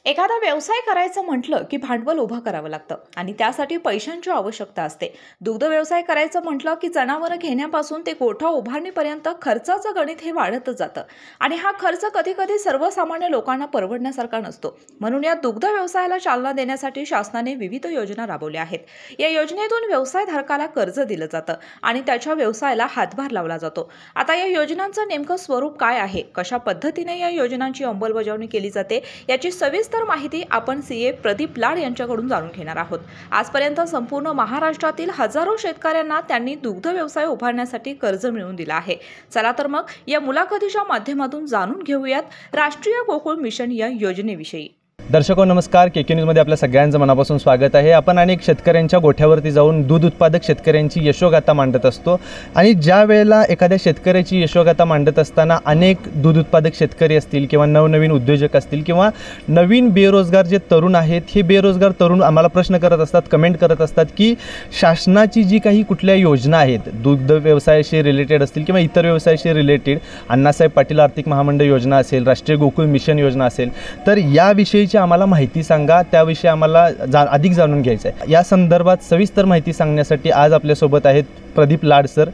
एखादा व्यवसाय करायचं म्हटलं की भांडवल उभं करावं लागतं आणि त्यासाठी पैशांची आवश्यकता असते. दुग्ध व्यवसाय करायचं म्हटलं की जनावरं घेण्यापासून ते गोठा उभारणीपर्यंत खर्चाचं गणित हे वाढतच जातं आणि हा खर्च कधी कधी सर्वसामान्य लोकांना परवडण्यासारखा नसतो. म्हणून या दुग्ध व्यवसायाला चालना देण्यासाठी शासनाने विविध योजना राबवल्या आहेत. या योजनेतून व्यवसायधारकाला कर्ज दिलं जातं आणि त्याच्या व्यवसायाला हातभार लावला जातो. आता या योजनांचं नेमकं स्वरूप काय आहे, कशा पद्धतीने या योजनांची अंमलबजावणी केली जाते याची सविस्तर माहिती आपण सीए प्रदीप लाड यांच्याकडून जाणून घेणार आहोत. आजपर्यंत संपूर्ण महाराष्ट्रातील हजारो शेतकऱ्यांना त्यांनी दुग्ध व्यवसाय उभारण्यासाठी कर्ज मिळवून दिला आहे. चला तर मग या मुलाखतीच्या माध्यमातून जाणून घेऊयात राष्ट्रीय गोकुळ मिशन या योजनेविषयी. दर्शको नमस्कार, केके न्यूजमध्ये आपल्या सगळ्यांचं मनापासून स्वागत आहे. आपण अनेक शेतकऱ्यांच्या गोठ्यावरती जाऊन दूध उत्पादक शेतकऱ्यांची यशोगाथा मांडत असतो आणि ज्या वेळेला एखाद्या शेतकऱ्याची यशोगाथा मांडत असताना अनेक दूध उत्पादक शेतकरी असतील किंवा नवनवीन उद्योजक असतील किंवा नवीन बेरोजगार जे तरुण आहेत, हे बेरोजगार तरुण आम्हाला प्रश्न करत असतात, कमेंट करत असतात की शासनाची जी काही कुठल्या योजना आहेत दुग्ध व्यवसायाशी रिलेटेड असतील किंवा इतर व्यवसायाशी रिलेटेड, अण्णासाहेब पाटील आर्थिक महामंडळ योजना असेल, राष्ट्रीय गोकुळ मिशन योजना असेल, तर याविषयी आम्हाला माहिती सांगा, त्याविषयी आम्हाला अधिक जाणून घ्यायचं आहे. या संदर्भात सविस्तर माहिती सांगण्यासाठी आज आपल्यासोबत आहेत प्रदीप लाड सर.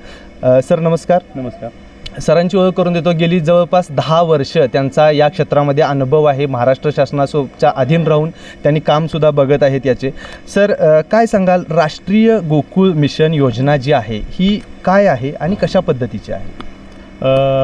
सर नमस्कार. नमस्कार. सरांची ओळख करून देतो. गेली जवळपास 10 वर्ष त्यांचा या क्षेत्रामध्ये अनुभव आहे. महाराष्ट्र शासनाच्या अधीन राहून त्यांनी कामसुद्धा बघत आहेत याचे. सर काय सांगाल, राष्ट्रीय गोकुळ मिशन योजना जी आहे ही काय आहे आणि कशा पद्धतीची आहे?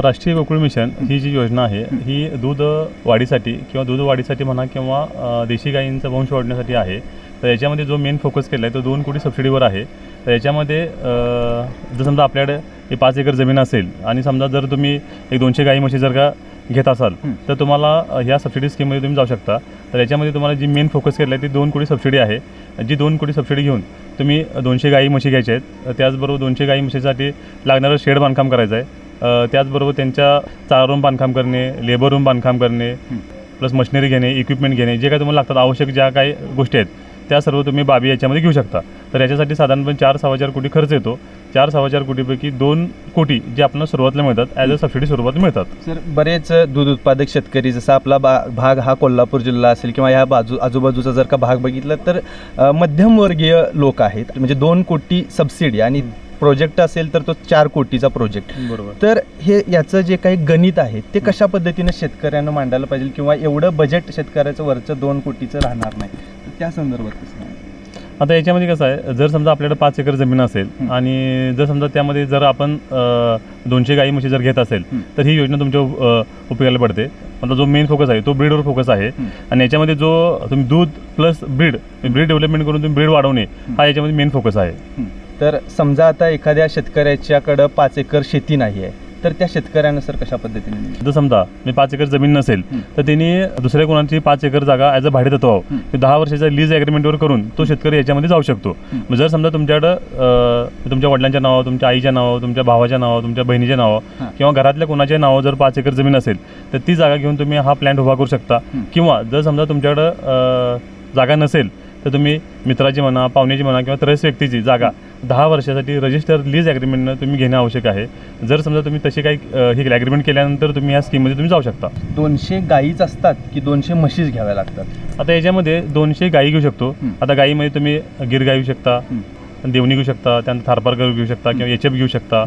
राष्ट्रीय गोकुळ मिशन ही जी योजना आहे ही दूध वाढीसाठी किंवा दूध वाढीसाठी म्हणा किंवा देशी गायींचा वंश वाढण्यासाठी आहे. तर याच्यामध्ये जो मेन फोकस केला आहे तो 2 कोटी सबसिडीवर आहे. तर याच्यामध्ये जर समजा आपल्याकडे हे 5 एकर जमीन असेल आणि समजा जर तुम्ही एक 200 गाई म्हशी जर का घेत असाल तर तुम्हाला ह्या सबसिडी स्कीममध्ये तुम्ही जाऊ शकता. तर याच्यामध्ये तुम्हाला जी मेन फोकस केलं आहे ती 2 कोटी सबसिडी आहे. जी 2 कोटी सबसिडी घेऊन तुम्ही 200 गाई म्हशी घ्यायच्या आहेत. त्याचबरोबर 200 गाई म्हशीसाठी लागणारं शेड बांधकाम करायचं आहे. त्याचबरोबर त्यांच्या चारा रूम बांधकाम करणे, लेबर रूम बांधकाम करणे, प्लस मशिनरी घेणे, इक्विपमेंट घेणे, जे काही तुम्हाला लागतात आवश्यक ज्या काही गोष्टी आहेत त्या सर्व तुम्ही बाबी याच्यामध्ये घेऊ शकता. तर याच्यासाठी साधारणपणे 4-4.25 कोटी खर्च येतो. 4-4.25 कोटीपैकी 2 कोटी जे आपल्याला सुरुवातीला मिळतात ॲज अ सबसिडी सुरुवात मिळतात. सर बरेच दूध उत्पादक शेतकरी, जसा आपला भाग हा कोल्हापूर जिल्हा असेल किंवा ह्या आजूबाजूचा जर का भाग बघितला तर मध्यमवर्गीय लोक आहेत. म्हणजे 2 कोटी सबसिडी आणि प्रोजेक्ट असेल तर तो 4 कोटीचा प्रोजेक्ट. बरोबर. तर हे याचं जे काही गणित आहे ते कशा पद्धतीने शेतकऱ्यांना मांडायला पाहिजे किंवा एवढं बजेट शेतकऱ्याचं वरचं 2 कोटीचं राहणार नाही, तर त्या संदर्भात कसं? आता याच्यामध्ये कसं आहे, जर समजा आपल्याकडे 5 एकर जमीन असेल आणि जर समजा त्यामध्ये जर आपण 200 गाई म्हशी जर घेत असेल तर ही योजना तुमच्या उपयोगाला पडते. पण जो मेन फोकस आहे तो ब्रीडवर फोकस आहे आणि याच्यामध्ये जो तुम्ही दूध प्लस ब्रीड डेव्हलपमेंट करून तुम्ही ब्रीड वाढवणे हा याच्यामध्ये मेन फोकस आहे. तर समजा आता एखाद्या शेतकऱ्याच्याकडं 5 एकर शेती नाही आहे तर त्या शेतकऱ्यानं सर कशा पद्धतीने, जर समजा मी 5 एकर जमीन नसेल तर त्यांनी दुसऱ्या कोणाची 5 एकर जागा ॲज अ भाडेतत्वावर 10 वर्षाच्या लीज ॲग्रीमेंटवर करून तो शेतकरी याच्यामध्ये जाऊ शकतो. जर समजा तुमच्याकडं तुमच्या वडिलांच्या नावावर, तुमच्या आईच्या नावावर, तुमच्या भावाच्या नावावर, तुमच्या बहिणीच्या नावावर किंवा घरातल्या कोणाच्या नावावर जर 5 एकर जमीन असेल तर ती जागा घेऊन तुम्ही हा प्लॅन उभा करू शकता. किंवा जर समजा तुमच्याकडं जागा नसेल तर तुम्ही मित्राची म्हणा, पाहुण्याची म्हणा किंवा त्रयस्थ व्यक्तीची जागा 10 वर्षासाठी रजिस्टर लीज ॲग्रीमेंटनं तुम्ही घेणं आवश्यक आहे. जर समजा तुम्ही तशी काही हे ॲग्रीमेंट केल्यानंतर तुम्ही ह्या स्कीममध्ये तुम्ही जाऊ शकता. 200 गाईच असतात की 200 म्हशीच घ्याव्या लागतात? आता याच्यामध्ये 200 गाई घेऊ शकतो. आता गाईमध्ये तुम्ही गिर गाई घेऊ शकता, देवणी घेऊ शकता, त्यानंतर थारपारकर घेऊ शकता किंवा एचएफ घेऊ शकता,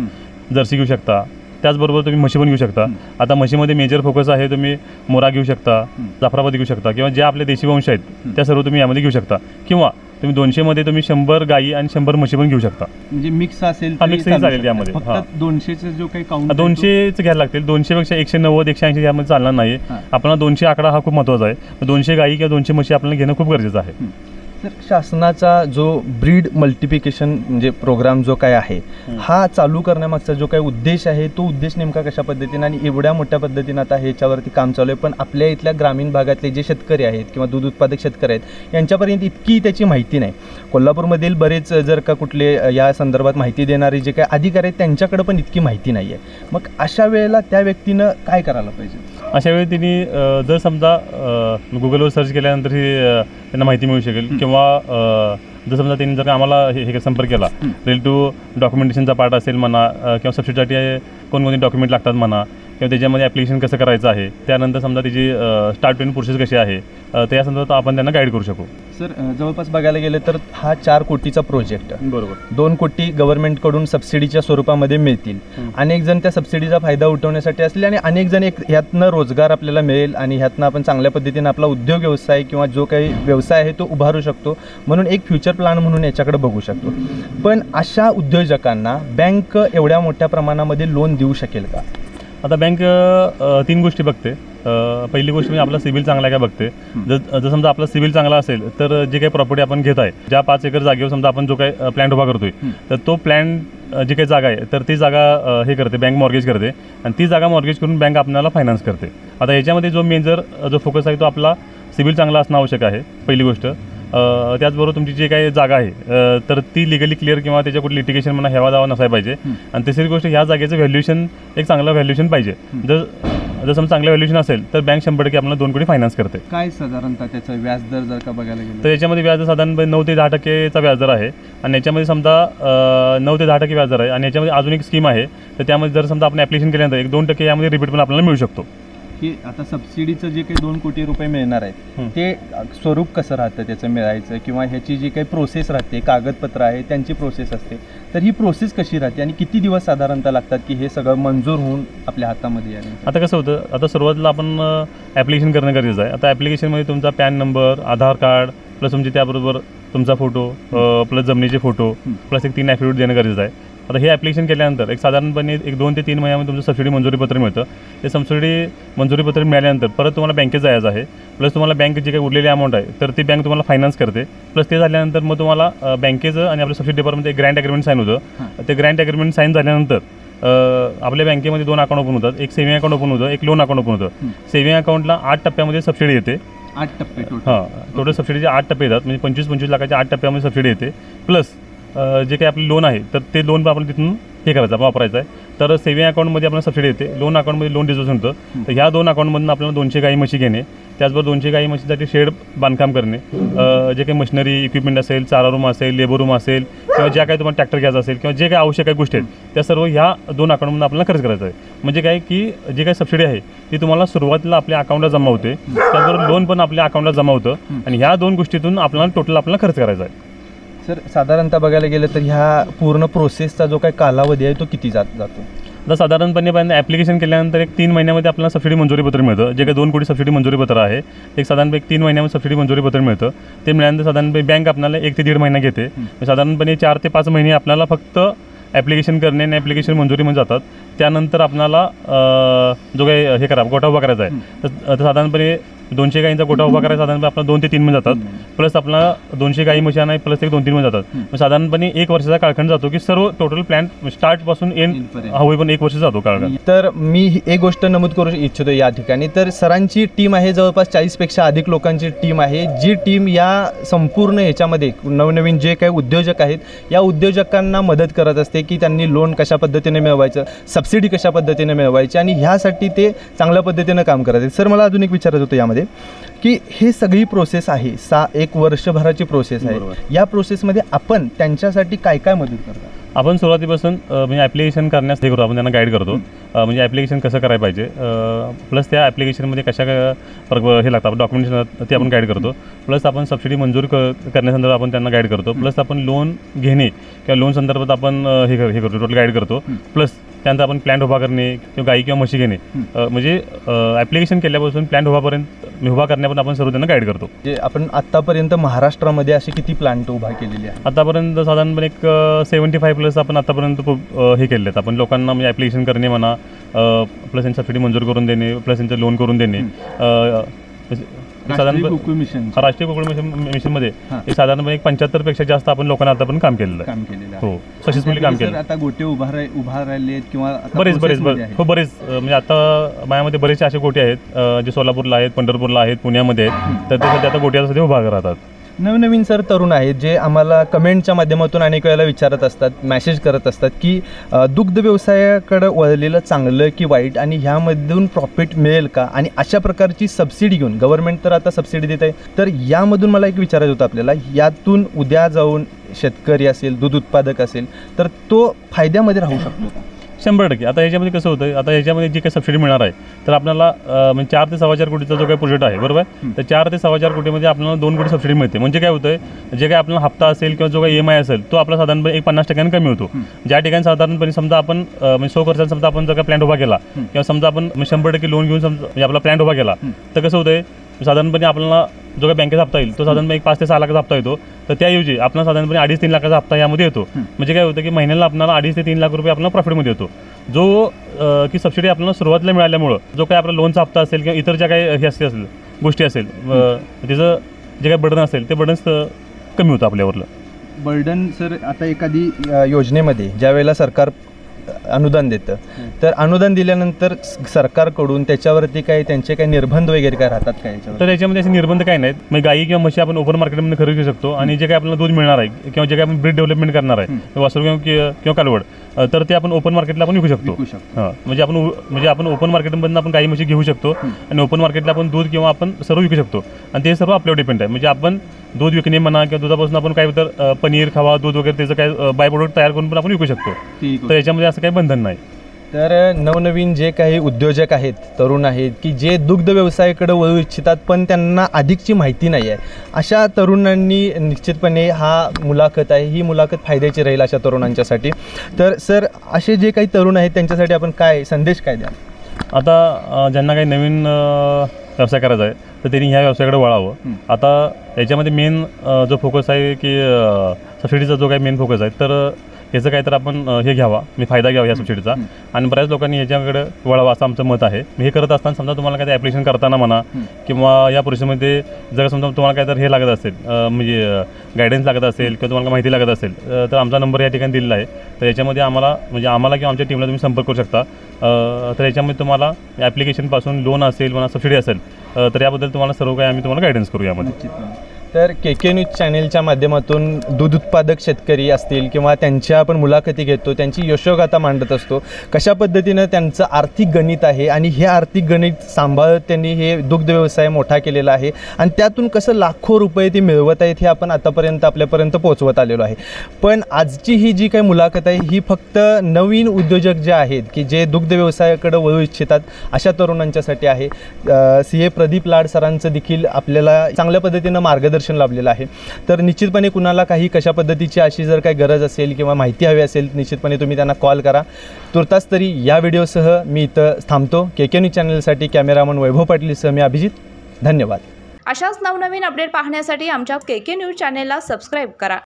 जर्सी घेऊ शकता. त्याचबरोबर तुम्ही म्हशी पण घेऊ शकता. आता म्हशीमध्ये मेजर फोकस आहे, तुम्ही मोरा घेऊ शकता, जाफराबादी घेऊ शकता किंवा जे आपले देशी वंश आहेत त्या सर्व तुम्ही यामध्ये घेऊ शकता. किंवा तुम्ही 200 तुम्ही 100 गाई आणि 100 म्हशी पण घेऊ शकता. म्हणजे मिक्स असेल मिक्सही चालेल त्यामध्ये. फक्त 200चा जो काही काउंट 200च घ्यायला लागतील. 200 पेक्षा 190-180 यामध्ये चालणार नाही. आपल्याला 200 आकडा हा खूप महत्त्वाचा आहे. 200 गाई किंवा 200 म्हशी आपल्याला घेणं खूप गरजेचं आहे. तर शासनाचा जो ब्रीड मल्टिप्लिकेशन म्हणजे प्रोग्राम जो काय आहे हा चालू करण्यामागचा जो काही उद्देश आहे तो उद्देश नेमका कशा पद्धतीने आणि एवढ्या मोठ्या पद्धतीने आता ह्याच्यावरती काम चालू आहे, पण आपल्या इथल्या ग्रामीण भागातले जे शेतकरी आहेत किंवा दूध उत्पादक शेतकरी आहेत यांच्यापर्यंत इतकी त्याची माहिती नाही. कोल्हापूरमधील बरेच जर का कुठले या संदर्भात माहिती देणारे जे काही अधिकारी आहेत त्यांच्याकडे पण इतकी माहिती नाही आहे. मग अशा वेळेला त्या व्यक्तीनं काय करायला पाहिजे? अशा वेळी त्यांनी जर समजा गुगलवर सर्च केल्यानंतर त्यांना माहिती मिळू शकेल. किंवा जर समजा त्यांनी जर का आम्हाला हे संपर्क केला, रिलेटिव्ह डॉक्युमेंटेशनचा पार्ट असेल म्हणा किंवा सबसिडीसाठी कोणकोणते डॉक्युमेंट लागतात म्हणा किंवा त्याच्यामध्ये ॲप्लिकेशन कसं करायचं आहे, त्यानंतर समजा त्याची स्टार्ट टू प्रोसेस कशी आहे, तर या संदर्भात आपण त्यांना गाईड करू शकू. सर जवळपास बघायला गेलं तर हा 4 कोटीचा प्रोजेक्ट, बरोबर. 2 कोटी गव्हर्नमेंटकडून सबसिडीच्या स्वरूपामध्ये मिळतील. अनेक जण त्या सबसिडीचा फायदा उठवण्यासाठी असले आणि अनेक जण ह्यातनं रोजगार आपल्याला मिळेल आणि ह्यातनं आपण चांगल्या पद्धतीने आपला उद्योग व्यवसाय किंवा जो काही व्यवसाय आहे तो उभारू शकतो, म्हणून एक फ्युचर प्लॅन म्हणून याच्याकडे बघू शकतो. पण अशा उद्योजकांना बँक एवढ्या मोठ्या प्रमाणामध्ये लोन देऊ शकेल का? आता बँक 3 गोष्टी बघते. पहिली गोष्ट म्हणजे आपला सिबिल चांगला आहे का बघते. जर समजा आपला सिबिल चांगला असेल तर जे काही प्रॉपर्टी आपण घेत आहे, ज्या 5 एकर जागेवर समजा आपण जो काही प्लॅन उभा करतोय, तर तो प्लॅन जी काही जागा आहे तर ती जागा हे करते, बँक मॉर्गेज करते आणि ती जागा मॉर्गेज करून बँक आपल्याला फायनान्स करते. आता याच्यामध्ये जो मेजर जो फोकस आहे तो आपला सिबिल चांगला असणं आवश्यक आहे, पहिली गोष्ट. त्याचबरोबर तुमची जी काही जागा आहे तर ती लिगली क्लिअर किंवा त्याच्या कुठे लिटिगेशन म्हणा हेवा दावा नसायला पाहिजे. आणि तिसरी गोष्ट, ह्या जागेचं व्हॅल्युएशन एक चांगलं व्हॅल्युएशन पाहिजे. जर समजा चांगलं व्हॅल्युएशन असेल तर बँक 100% आपल्याला 2 कोटी फायनान्स करते. काय साधारणतः त्याचं व्याजदर जर का बघायला गेलं तर याच्यामध्ये व्याजदर साधारणपणे 9 ते 10% व्याजदर आहे आणि याच्यामध्ये समजा 9 ते 10% व्याजदर आहे. आणि याच्यामध्ये अजून एक स्कीम आहे, तर त्यामध्ये जर समजा आपण ॲप्लिकेशन केल्यानंतर 1-2% यामध्ये रिपीट पण आपल्याला मिळू शकतो. की आता सबसिडीचं जे काही 2 कोटी रुपये मिळणार आहेत ते स्वरूप कसं राहतं त्याचं मिळायचं, किंवा ह्याची जी काही प्रोसेस राहते, कागदपत्र आहे त्यांची प्रोसेस असते, तर ही प्रोसेस कशी राहते आणि किती दिवस साधारणतः लागतात की हे सगळं मंजूर होऊन आपल्या हातामध्ये यायला? आता कसं होतं, आता सुरुवातीला आपण ॲप्लिकेशन करणं गरजेचं आहे. आता ॲप्लिकेशनमध्ये तुमचा पॅन नंबर, आधार कार्ड प्लस तुमचे त्याबरोबर तुमचा फोटो प्लस जमिनीचे फोटो प्लस एक 3 ॲफिडेविट देणं गरजेचं आहे. आता हे ॲप्लिकेशन केल्यानंतर एक साधारणपणे 2 ते 3 महिन्यामध्ये तुमचं सबसिडी मंजुरीपत्र मिळतं. ते सबसिडी मंजुरीपत्र मिळाल्यानंतर परत तुम्हाला बँकेत जायचं आहे. प्लस तुम्हाला बँक जी काही उरलेली अमाऊंट आहे तर ती बँक तुम्हाला फायनान्स करते. प्लस ते झाल्यानंतर मग तुम्हाला बँकेचं आणि आपल्या सबसिडी डिपार्टमेंट एक ग्रँट ॲग्रीमेंट साईन होतं. ते ग्रँट ॲग्रीमेंट साईन झाल्यानंतर आपल्या बँकेमध्ये 2 अकाउंट ओपन होतात. एक सेव्हिंग अकाउंट ओपन होतं, एक लोन अकाउंट ओपन होतं. सेव्हिंग अकाउंटला 8 टप्प्यामध्ये सबसिडी येते. 8 टप्पे टोटल सबसिडीचे 8 टप्पे येतात, म्हणजे 25-25 लाखाच्या 8 टप्प्यामध्ये सबसिडी येते. प्लस जे काही आपले लोन आहे तर ते लोन आपण तिथून हे करायचं, आपण वापरायचं आहे. तर सेव्हिंग अकाउंटमध्ये आपल्याला सबसिडी येते, लोन अकाउंटमध्ये लोन डिस्बर्समेंट होतं. तर ह्या 2 अकाउंटमधून आपल्याला 200 गाई म्हशी घेणे, त्याचबरोबर 200 गाई म्हशीसाठी शेड बांधकाम करणे, जे काही मशिनरी इक्विपमेंट असेल, चारा रूम असेल, लेबर रूम असेल, किंवा ज्या काही तुम्हाला ट्रॅक्टर घ्यायचा असेल किंवा जे काही आवश्यक काही गोष्टी आहेत त्या सर्व ह्या 2 अकाउंटमधून आपल्याला खर्च करायचा आहे. म्हणजे काय की जी काही सबसिडी आहे ती तुम्हाला सुरुवातीला आपल्या अकाउंटला जमा होते, त्याचबरोबर लोन पण आपल्या अकाउंटला जमा होतं आणि ह्या 2 गोष्टीतून आपल्याला टोटल आपल्याला खर्च करायचा आहे. सर साधारणतः बघायला गेलं तर ह्या पूर्ण प्रोसेसचा जो काही कालावधी आहे तो किती जातो? आता साधारणपणे ॲप्लिकेशन केल्यानंतर एक 3 महिन्यामध्ये आपल्याला सबसिडी मंजुरीपत्र मिळतं. जे काही 2 कोटी सबसिडी मंजुरीपत्र आहे एक साधारणपणे 3 महिन्यामध्ये सबसिडी मंजुरीपत्र मिळतं. ते मिळाल्यानंतर साधारणपणे बँक आपल्याला 1 ते 1.5 महिना घेते. साधारणपणे 4 ते 5 महिने आपल्याला फक्त ॲप्लिकेशन करणे आणि ॲप्लिकेशन मंजुरीमध्ये जातात. त्यानंतर आपल्याला जो काही हे करा गोठा उभा करायचा आहे तर साधारणपणे 200 गाईंचा गोठा उभा करायचा साधारणपणे आपला 2 ते 3 महिने जातात. प्लस आपला 200 गाई म्हशी आणि प्लस एक 2-3 महिने जातात. मग साधारणपणे 1 वर्षाचा कालखंड जातो की सर्व टोटल प्लॅन स्टार्टपासून एंड होईपर्यंत 1 वर्ष जातो कालखंड. तर मी एक गोष्ट नमूद करू इच्छितो या ठिकाणी, तर सरांची टीम आहे, जवळपास 40पेक्षा अधिक लोकांची टीम आहे, जी टीम या संपूर्ण ह्याच्यामध्ये नवनवीन जे काही उद्योजक आहेत या उद्योजकांना मदत करत असते की त्यांनी लोन कशा पद्धतीने मिळवायचं, सबसिडी कशा पद्धतीने मिळवायची, आणि ह्यासाठी ते चांगल्या पद्धतीनं काम करत आहेत. सर मला अजून एक विचारायचं होतं यामध्ये की हे सगळी प्रोसेस आहे 1 वर्षभराची प्रोसेस आहे, या प्रोसेसमध्ये आपण त्यांच्यासाठी काय काय मदत करतो? आपण सुरुवातीपासून म्हणजे ॲप्लिकेशन करण्यास हे करतो, आपण त्यांना गाईड करतो. म्हणजे ॲप्लिकेशन कसं करायला पाहिजे, प्लस त्या ॲप्लिकेशनमध्ये कशा हे लागतात डॉक्युमेंट्स ते आपण गाईड करतो. प्लस आपण सबसिडी मंजूर करण्यासंदर्भात आपण त्यांना गाईड करतो. प्लस आपण लोन घेणे किंवा लोन संदर्भात आपण हे करतो, टोटल गाईड करतो. प्लस त्यानंतर आपण प्लॅन उभा करणे किंवा गाई किंवा म्हशी घेणे, म्हणजे ॲप्लिकेशन केल्यापासून प्लॅन उभा करण्यापर्यंत आपण सर्व त्यांना गाईड करतो. जे आपण आत्तापर्यंत महाराष्ट्रामध्ये असे किती प्लांट उभा केलेले आहेत? आतापर्यंत साधारणपणे एक 75 प्लस आपण आतापर्यंत हे केले आहेत. आपण लोकांना म्हणजे ॲप्लिकेशन करणे म्हणा, प्लस त्यांची सबसिडी मंजूर करून देणे, प्लस त्यांचं लोन करून देणे. राष्ट्रीय गोकुळ मिशनमध्ये एक साधारणपणे 75पेक्षा जास्त आपण लोकांना आतापर्यंत काम केलेलं आहे. हो, सक्सेसफुली काम केलं. आता गोटे उभा राहिले किंवा बरेच म्हणजे आता माझ्यामध्ये बरेचसे असे गोटे आहेत जे सोलापूरला आहेत, पंढरपूरला आहेत, पुण्यामध्ये आहेत, तर ते सध्या आता गोट्याला सध्या उभा राहतात. नवनवीन सर तरुण आहेत जे आम्हाला कमेंटच्या माध्यमातून अनेक वेळेला विचारत असतात, मेसेज करत असतात की दुग्ध व्यवसायाकडे वळलेलं चांगलं की वाईट, आणि ह्यामधून प्रॉफिट मिळेल का, आणि अशा प्रकारची सबसिडी घेऊन गव्हर्नमेंट तर आता सबसिडी देत आहे, तर यामधून मला एक विचारायचं होतं आपल्याला, यातून उद्या जाऊन शेतकरी असेल, दूध उत्पादक असेल, तर तो फायद्यामध्ये राहू शकतो का? 100%. आता ह्याच्यामध्ये कसं होतं, आता ह्याच्यामध्ये जी काही सबसिडी मिळणार आहे तर आपल्याला म्हणजे 4 ते 4.25 कोटीचा जो काही प्रोजेक्ट आहे बरोबर, तर 4 ते 4.25 कोटीमध्ये आपल्याला 2 कोटी सबसिडी मिळते. म्हणजे काय होतं, जे काही आपल्याला हप्ता असेल किंवा जो काही EMI असेल तो आपला साधारणपणे एक 50% कमी होतो. ज्या ठिकाणी साधारणपणे समजा आपण म्हणजे 100% समजा आपण जर का प्लॅन उभा केला किंवा समजा आपण 100% लोन घेऊन समजा म्हणजे आपला प्लॅन उभा केला तर कसं होतंय, साधारणपणे आपल्याला जो काही बँकेचा हप्ता येईल तो साधारणपणे एक 5 ते 6 लाखाचा हप्ता येतो. तर त्याऐवजी आपल्याला साधारणपणे 2.5-3 लाखाचा हप्ता यामध्ये येतो. म्हणजे काय होतं की महिन्याला आपल्याला 2.5 ते 3 लाख रुपये आपल्याला प्रॉफिटमध्ये येतो. जो की सबसिडी आपल्याला सुरुवातीला मिळाल्यामुळं जो काही आपला लोनचा हप्ता असेल किंवा इतर ज्या काही हे असेल गोष्टी असेल त्याचं जे काही बर्डन असेल ते बर्डन्स कमी होतं आपल्यावरलं. बर्डन सर, आता एखादी योजनेमध्ये ज्या वेळेला सरकार अनुदान देतं तर अनुदान दिल्यानंतर सरकारकडून त्याच्यावरती काही त्यांचे काही निर्बंध वगैरे काय राहतात काय याच्यावर? तर याच्यामध्ये असे निर्बंध काही नाहीत. मग गाई किंवा म्हशी आपण ओपन मार्केटमध्ये खरेदी करू शकतो आणि जे काही आपल्याला दूध मिळणार आहे किंवा जे काही आपण ब्रीड डेव्हलपमेंट करणार आहे वासरू किंवा कालवड तर ते आपण ओपन मार्केटला आपण विकू शकतो. हां, म्हणजे आपण ओपन मार्केटमधून आपण गाई म्हशी घेऊ शकतो आणि ओपन मार्केटला आपण दूध किंवा आपण सर्व विकू शकतो आणि ते सर्व आपल्यावर डिपेंड आहे. म्हणजे आपण दूध विकणे म्हणा किंवा दुधापासून आपण काय तर पनीर खवा दूध वगैरे त्याचं काय बाय प्रोडक्ट तयार करून पण आपण विकू शकतो. तर याच्यामध्ये असं काही बंधन नाही. तर नवनवीन जे काही उद्योजक आहेत, तरुण आहेत की जे दुग्ध व्यवसायाकडे वळू इच्छितात पण त्यांना अधिकची माहिती नाही आहे, अशा तरुणांनी निश्चितपणे मुलाखत ही मुलाखत फायद्याची राहील अशा तरुणांच्यासाठी. तर सर, असे जे काही तरुण आहेत त्यांच्यासाठी आपण काय संदेश काय द्याल? आता ज्यांना काही नवीन व्यवसाय करायचा आहे तर त्यांनी ह्या व्यवसायाकडे वळावं. आता याच्यामध्ये मेन जो फोकस आहे की सबसिडीचा जो काही मेन फोकस आहे तर याचं काय तर आपण हे घ्यावा, मी फायदा घ्यावा या सबसिडीचा आणि बऱ्याच लोकांनी ह्याच्याकडे वळावं असं आमचं मत आहे. हे करत असताना समजा तुम्हाला काय ॲप्लिकेशन करताना म्हणा किंवा या प्रोसेसमध्ये जर समजा तुम्हाला काय तर हे लागत असेल म्हणजे गायडन्स लागत असेल किंवा तुम्हाला माहिती लागत असेल तर आमचा नंबर या ठिकाणी दिलेला आहे. तर याच्यामध्ये आम्हाला किंवा आमच्या टीमला तुम्ही संपर्क करू शकता. तर याच्यामध्ये तुम्हाला ॲप्लिकेशनपासून लोन असेल म्हणा सबसिडी असेल तर याबद्दल तुम्हाला सर्व काही आम्ही तुम्हाला गायडन्स करू यामध्ये. तर KK न्यूज चॅनेलच्या माध्यमातून दूध उत्पादक शेतकरी असतील किंवा त्यांच्या आपण मुलाखती घेतो, त्यांची यशोगाथा मांडत असतो, कशा पद्धतीनं त्यांचं आर्थिक गणित आहे आणि हे आर्थिक गणित सांभाळत त्यांनी हे दुग्ध व्यवसाय मोठा केलेला आहे आणि त्यातून कसं लाखो रुपये ते मिळवत आहेत हे आपण आतापर्यंत आपल्यापर्यंत पोहोचवत आलेलो आहे. पण आजची ही जी काही मुलाखत आहे ही फक्त नवीन उद्योजक जे आहेत की जे दुग्ध व्यवसायाकडे वळू इच्छितात अशा तरुणांच्यासाठी आहे. CA प्रदीप लाड सरांचं देखील आपल्याला चांगल्या पद्धतीनं मार्गदर्शन लाभलेलं आहे. तर निश्चितपणे कुणाला काही कशा पद्धतीची अशी जर काही गरज असेल किंवा माहिती हवी असेल निश्चितपणे तुम्ही त्यांना कॉल करा. तुर्तास तरी या व्हिडिओसह मी इथं थांबतो. KK न्यूज चॅनलसाठी कॅमेरामन वैभव पाटीलसह मी अभिजित. धन्यवाद. अशाच नवनवीन अपडेट पाहण्यासाठी आमच्या KK न्यूज चॅनेलला सबस्क्राईब करा.